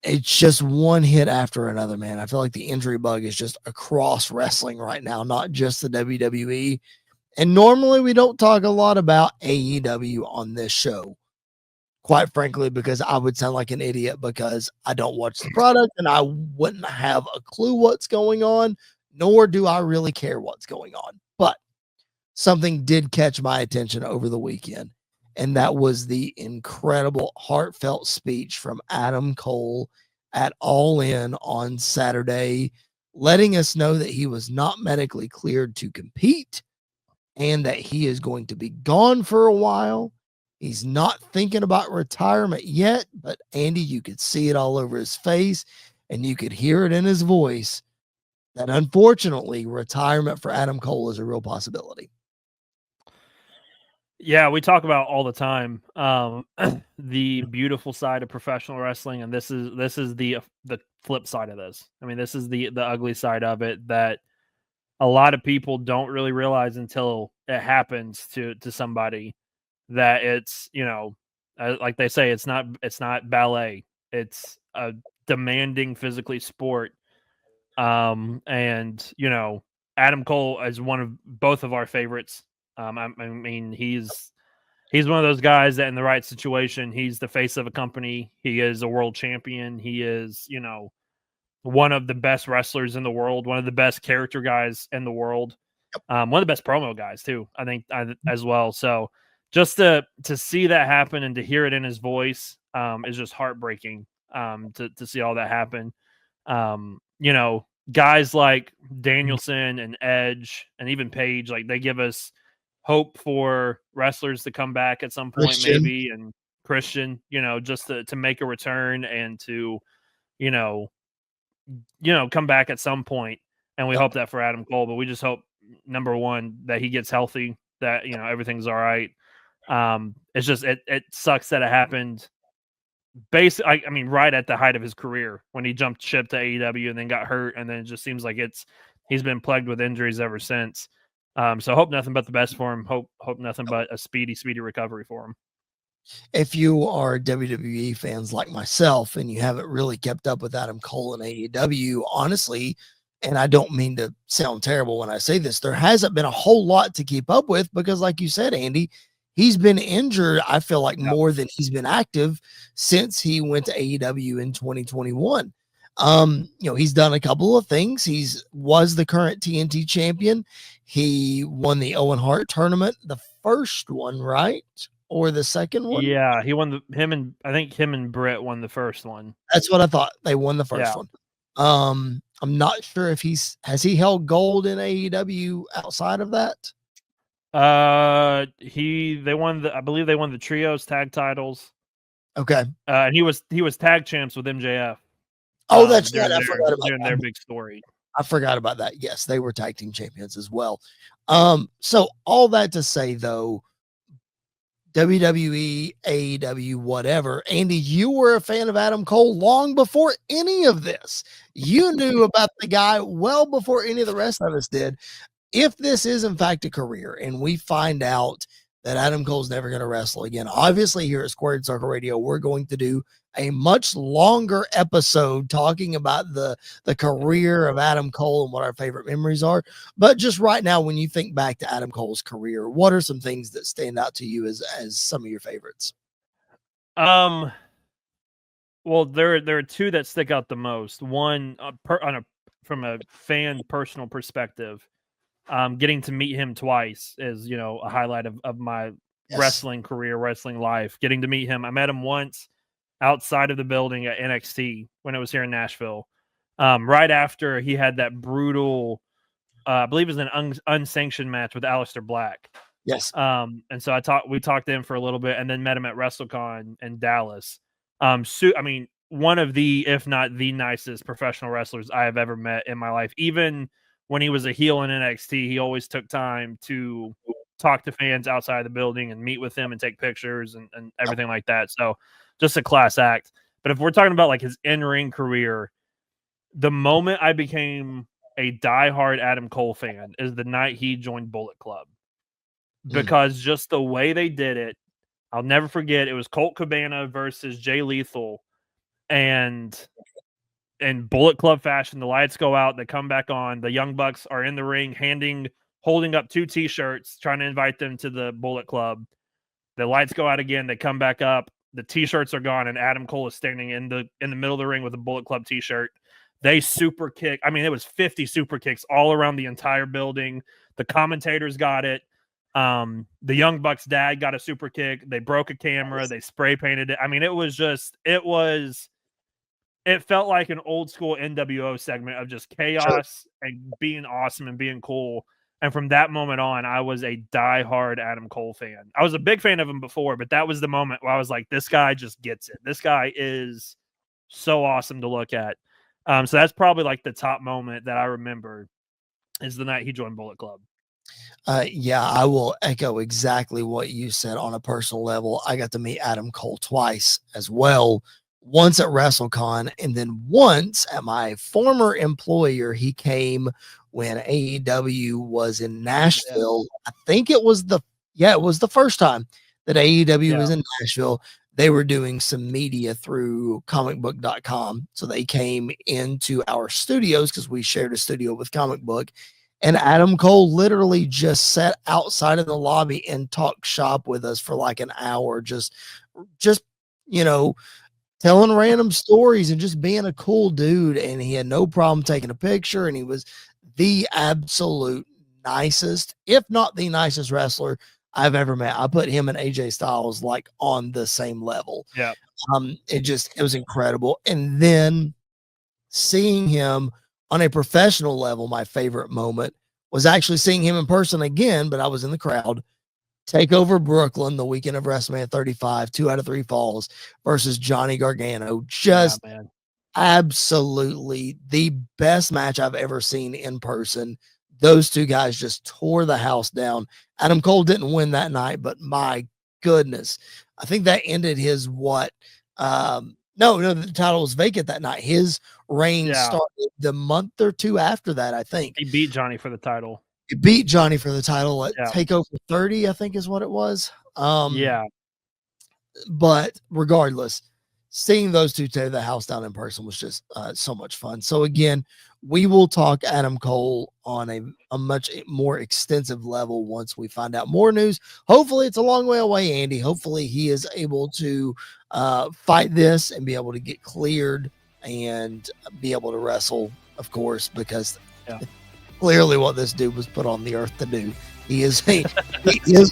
it's just one hit after another, man. I feel like the injury bug is just across wrestling right now, not just the WWE. And normally we don't talk a lot about AEW on this show, quite frankly, because I would sound like an idiot because I don't watch the product and I wouldn't have a clue what's going on, nor do I really care what's going on. But something did catch my attention over the weekend, and that was the incredible heartfelt speech from Adam Cole at All In on Saturday, letting us know that he was not medically cleared to compete and that he is going to be gone for a while. He's not thinking about retirement yet, but Andy, you could see it all over his face and you could hear it in his voice that unfortunately retirement for Adam Cole is a real possibility. Yeah, we talk about all the time the beautiful side of professional wrestling, and this is the flip side of this. I mean, this is the ugly side of it that a lot of people don't really realize until it happens to somebody, that it's, like they say, it's not ballet. It's a demanding physically sport. And Adam Cole is one of both of our favorites. I mean, he's one of those guys that in the right situation, he's the face of a company. He is a world champion. He is, one of the best wrestlers in the world, one of the best character guys in the world, one of the best promo guys too, I think, as well. So just to see that happen and to hear it in his voice is just heartbreaking, to see all that happen. Guys like Danielson and Edge and even Page, like, they give us hope for wrestlers to come back at some point, Christian. maybe, and Christian, just to make a return and to, you know, come back at some point. And we hope that for Adam Cole, but we just hope, number one, that he gets healthy, that, everything's all right. It's just, it sucks that it happened basically, I mean, right at the height of his career when he jumped ship to AEW and then got hurt. And then it just seems like he's been plagued with injuries ever since. So hope nothing but the best for him. Hope nothing but a speedy recovery for him. If you are WWE fans like myself and you haven't really kept up with Adam Cole and AEW, honestly, and I don't mean to sound terrible when I say this, there hasn't been a whole lot to keep up with because, like you said, Andy, he's been injured, I feel like, more than he's been active since he went to AEW in 2021. He's done a couple of things. Was the current TNT champion. He won the Owen Hart tournament, the first one, right? Or the second one? Yeah, he won I think him and Britt won the first one. That's what I thought. They won the first one. I'm not sure if has he held gold in AEW outside of that? I believe they won the trios tag titles. Okay. And he was tag champs with MJF. Oh, that's right. I forgot about their big story. I forgot about that. Yes, they were tag team champions as well. So all that to say, though, WWE, AEW, whatever. Andy, you were a fan of Adam Cole long before any of this. You knew about the guy well before any of the rest of us did. If this is, in fact, a career and we find out that Adam Cole's never going to wrestle again, obviously here at Squared Circle Radio, we're going to do a much longer episode talking about the career of Adam Cole and what our favorite memories are. But just right now, when you think back to Adam Cole's career, what are some things that stand out to you as some of your favorites? Well, there are two that stick out the most. One, from a fan personal perspective, getting to meet him twice is, a highlight of my wrestling career, wrestling life. Getting to meet him. I met him once outside of the building at NXT when it was here in Nashville. Right after he had that brutal, I believe it was an unsanctioned match with Aleister Black. Yes. And so we talked to him for a little bit and then met him at WrestleCon in Dallas. I mean, one of the, if not the nicest professional wrestlers I have ever met in my life. Even when he was a heel in NXT, he always took time to talk to fans outside of the building and meet with them and take pictures and everything like that. So just a class act. But if we're talking about like his in-ring career, the moment I became a diehard Adam Cole fan is the night he joined Bullet Club. Because just the way they did it, I'll never forget. It was Colt Cabana versus Jay Lethal. and in Bullet Club fashion, the lights go out, they come back on. The Young Bucks are in the ring, holding up 2 T-shirts, trying to invite them to the Bullet Club. The lights go out again, they come back up. The T-shirts are gone, and Adam Cole is standing in the middle of the ring with a Bullet Club T-shirt. They super kick. I mean, it was 50 super kicks all around the entire building. The commentators got it. The Young Bucks' dad got a super kick. They broke a camera. They spray painted it. I mean, it felt like an old school NWO segment of just chaos and being awesome and being cool. And from that moment on, I was a diehard Adam Cole fan. I was a big fan of him before, but that was the moment where I was like, this guy just gets it. This guy is so awesome to look at. So that's probably like the top moment that I remember is the night he joined Bullet Club. Yeah, I will echo exactly what you said on a personal level. I got to meet Adam Cole twice as well. Once at WrestleCon, and then once at my former employer. He came when AEW was in Nashville. I think it was the first time that AEW was in Nashville. They were doing some media through comicbook.com. So they came into our studios because we shared a studio with Comic Book. And Adam Cole literally just sat outside of the lobby and talked shop with us for like an hour, just telling random stories and just being a cool dude. And he had no problem taking a picture. And he was the absolute nicest, if not the nicest wrestler I've ever met. I put him and AJ Styles like on the same level. Yeah. It was incredible. And then seeing him on a professional level, my favorite moment was actually seeing him in person again, but I was in the crowd. Take over Brooklyn the weekend of WrestleMania 35, 2 out of 3 falls versus Johnny Gargano. Just absolutely the best match I've ever seen in person. Those two guys just tore the house down. Adam Cole didn't win that night, but my goodness, I think that ended his the title was vacant that night. His reign started the month or 2 after that, I think. He beat Johnny for the title. He beat Johnny for the title at TakeOver 30, I think is what it was. But regardless, seeing those two tear the house down in person was just so much fun. So again, we will talk Adam Cole on a much more extensive level once we find out more news. Hopefully it's a long way away, Andy. Hopefully he is able to fight this and be able to get cleared and be able to wrestle, of course, because clearly what this dude was put on the earth to do. He is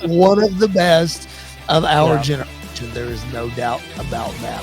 one of the best of our generation. There is no doubt about that.